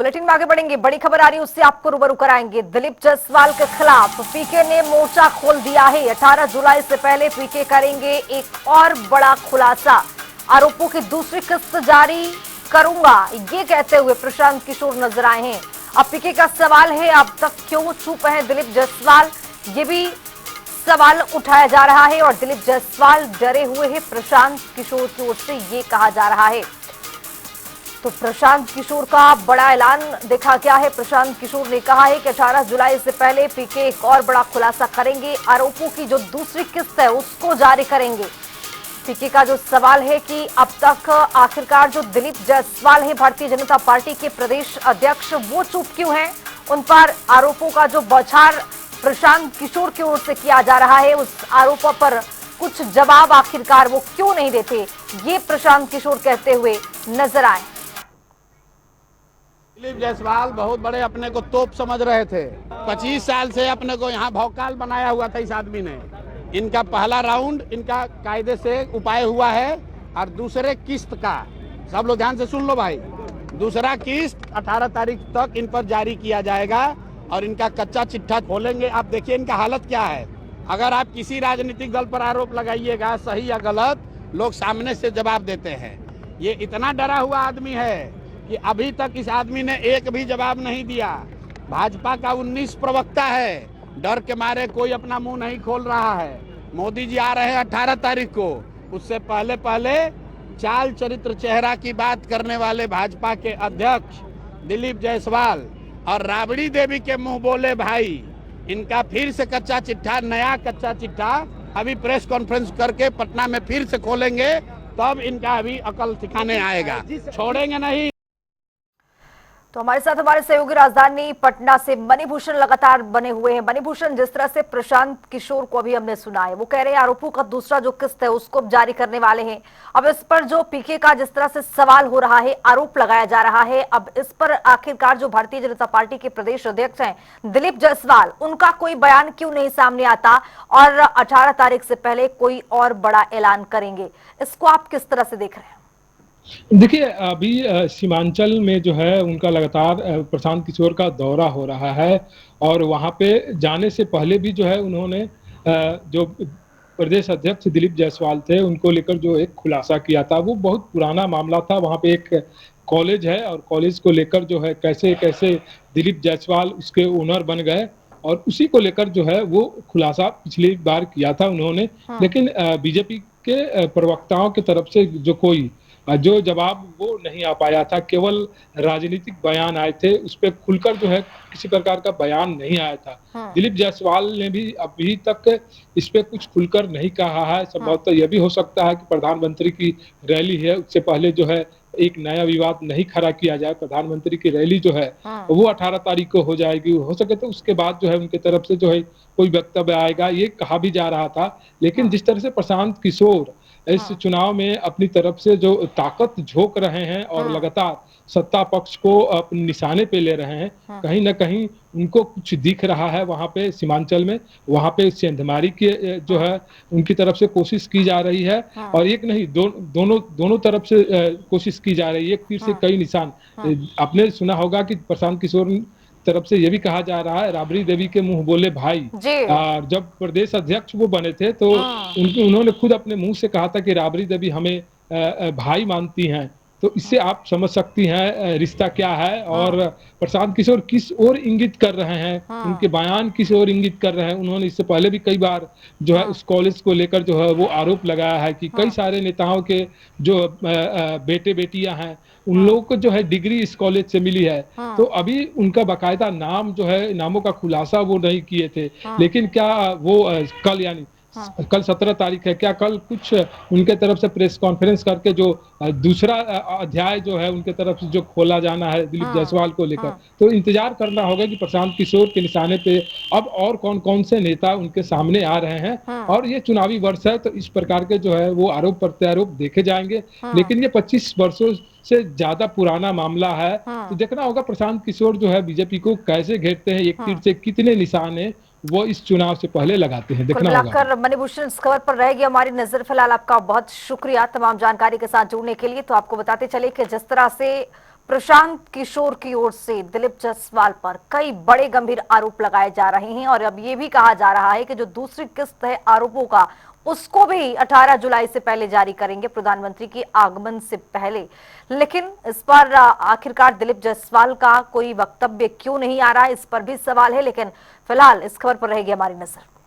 Bulletin में आगे बढ़ेंगे। बड़ी खबर आ रही है, उससे आपको रूबरू कराएंगे। दिलीप जायसवाल के खिलाफ पीके ने मोर्चा खोल दिया है। 18 जुलाई से पहले पीके करेंगे एक और बड़ा खुलासा। आरोपों की दूसरी किस्त जारी करूंगा, ये कहते हुए प्रशांत किशोर नजर आए हैं। अब पीके का सवाल है, अब तक क्यों चुप है दिलीप जायसवाल, ये भी सवाल उठाया जा रहा है। और दिलीप जायसवाल डरे हुए हैं प्रशांत किशोर की ओर से, ये कहा जा रहा है। तो प्रशांत किशोर का बड़ा ऐलान देखा गया है। प्रशांत किशोर ने कहा है कि 18 जुलाई से पहले पीके एक और बड़ा खुलासा करेंगे। आरोपों की जो दूसरी किस्त है उसको जारी करेंगे। पीके का जो सवाल है कि अब तक आखिरकार जो दिलीप जायसवाल है भारतीय जनता पार्टी के प्रदेश अध्यक्ष, वो चुप क्यों हैं। उन पर आरोपों का जो बौछार प्रशांत किशोर की ओर से किया जा रहा है, उस आरोपों पर कुछ जवाब आखिरकार वो क्यों नहीं देते, ये प्रशांत किशोर कहते हुए नजर आए। दिलीप जायसवाल बहुत बड़े अपने को तोप समझ रहे थे। 25 साल से अपने को यहाँ भौकाल बनाया हुआ था इस आदमी ने। इनका पहला राउंड इनका कायदे से उपाय हुआ है और दूसरे किस्त का, सब लोग ध्यान से सुन लो भाई, दूसरा किस्त 18 तारीख तक इन पर जारी किया जाएगा और इनका कच्चा चिट्ठा खोलेंगे। आप देखिए इनका हालत क्या है। अगर आप किसी राजनीतिक दल पर आरोप लगाइएगा, सही या गलत, लोग सामने से जवाब देते हैं। ये इतना डरा हुआ आदमी है कि अभी तक इस आदमी ने एक भी जवाब नहीं दिया। भाजपा का 19 प्रवक्ता है, डर के मारे कोई अपना मुंह नहीं खोल रहा है। मोदी जी आ रहे हैं 18 तारीख को, उससे पहले पहले चाल चरित्र चेहरा की बात करने वाले भाजपा के अध्यक्ष दिलीप जायसवाल और राबड़ी देवी के मुंह बोले भाई, इनका फिर से कच्चा चिट्ठा, नया कच्चा चिट्ठा अभी प्रेस कॉन्फ्रेंस करके पटना में फिर से खोलेंगे, तब इनका अभी अकल ठिकाने आएगा, छोड़ेंगे नहीं। तो हमारे साथ हमारे सहयोगी राजधानी पटना से मणिभूषण लगातार बने हुए हैं। मणिभूषण, जिस तरह से प्रशांत किशोर को अभी हमने सुना है, वो कह रहे हैं आरोपों का दूसरा जो किस्त है उसको जारी करने वाले हैं। अब इस पर जो पीके का जिस तरह से सवाल हो रहा है, आरोप लगाया जा रहा है, अब इस पर आखिरकार जो भारतीय जनता पार्टी के प्रदेश अध्यक्ष हैं दिलीप जायसवाल, उनका कोई बयान क्यों नहीं सामने आता और 18 तारीख से पहले कोई और बड़ा ऐलान करेंगे, इसको आप किस तरह से देख रहे हैं? देखिए, अभी सीमांचल में जो है उनका लगातार प्रशांत किशोर का दौरा हो रहा है और वहां पे जाने से पहले भी जो है उन्होंने जो प्रदेश अध्यक्ष दिलीप जायसवाल थे उनको लेकर जो एक खुलासा किया था, वो बहुत पुराना मामला था। वहां पे एक कॉलेज है और कॉलेज को लेकर जो है कैसे कैसे दिलीप जायसवाल उसके ओनर बन गए और उसी को लेकर जो है वो खुलासा पिछली बार किया था उन्होंने। लेकिन बीजेपी के प्रवक्ताओं की तरफ से जो जवाब वो नहीं आ पाया था, केवल राजनीतिक बयान आए थे, उस पर खुलकर जो है किसी प्रकार का बयान नहीं आया था। दिलीप जायसवाल ने भी अभी तक इस पे कुछ खुलकर नहीं कहा है। संभवतः यह भी हो सकता है कि प्रधानमंत्री की रैली है, उससे पहले जो है एक नया विवाद नहीं खड़ा किया जाए। प्रधानमंत्री की रैली जो है वो 18 तारीख को हो जाएगी, हो सके तो उसके बाद जो है उनके तरफ से जो है कोई वक्तव्य आएगा, ये कहा भी जा रहा था। लेकिन जिस तरह से प्रशांत किशोर इस चुनाव में अपनी तरफ से जो ताकत झोंक रहे हैं और लगातार सत्ता पक्ष को अपने निशाने पे ले रहे हैं, कहीं ना कहीं उनको कुछ दिख रहा है वहां पे सीमांचल में। वहां पे सेंधमारी की जो है उनकी तरफ से कोशिश की जा रही है और एक नहीं दोनों तरफ से कोशिश की जा रही है, एक तीर से कई निशान। आपने सुना होगा कि प्रशांत किशोर तरफ से ये भी कहा जा रहा है राबड़ी देवी के मुंह बोले भाई। और जब प्रदेश अध्यक्ष वो बने थे तो उन्होंने खुद अपने मुंह से कहा था कि राबड़ी देवी हमें भाई मानती हैं। तो इससे आप समझ सकती हैं रिश्ता क्या है और प्रशांत किशोर किस ओर इंगित कर रहे हैं, उनके बयान किस ओर इंगित कर रहे हैं। उन्होंने इससे पहले भी कई बार जो है उस कॉलेज को लेकर जो है वो आरोप लगाया है कि कई सारे नेताओं के जो बेटे बेटियां हैं उन लोगों को जो है डिग्री इस कॉलेज से मिली है। तो अभी उनका बाकायदा नाम जो है, नामों का खुलासा वो नहीं किए थे। लेकिन क्या वो कल यानी कल 17 तारीख है, क्या कल कुछ उनके तरफ से प्रेस कॉन्फ्रेंस करके जो दूसरा अध्याय जो है उनके तरफ से जो खोला जाना है दिलीप जायसवाल को लेकर, तो इंतजार करना होगा कि प्रशांत किशोर के निशाने पे अब और कौन कौन से नेता उनके सामने आ रहे हैं। और ये चुनावी वर्ष है तो इस प्रकार के जो है वो आरोप प्रत्यारोप देखे जाएंगे। लेकिन ये 25 वर्षों से ज्यादा पुराना मामला है, तो देखना होगा प्रशांत किशोर जो है बीजेपी को कैसे घेरते हैं, एक तीर से कितने निशान है वो इस चुनाव से पहले लगाते हैं, देखना होगा। मणिभूषण, इस खबर पर रहेगी हमारी नजर। फिलहाल आपका बहुत शुक्रिया तमाम जानकारी के साथ जुड़ने के लिए। तो आपको बताते चले कि जिस तरह से प्रशांत किशोर की ओर से दिलीप जायसवाल पर कई बड़े गंभीर आरोप लगाए जा रहे हैं और अब ये भी कहा जा रहा है कि जो दूसरी किस्त है आरोपों का उसको भी 18 जुलाई से पहले जारी करेंगे, प्रधानमंत्री के आगमन से पहले। लेकिन इस पर आखिरकार दिलीप जायसवाल का कोई वक्तव्य क्यों नहीं आ रहा है, इस पर भी सवाल है। लेकिन फिलहाल इस खबर पर रहेगी हमारी नजर।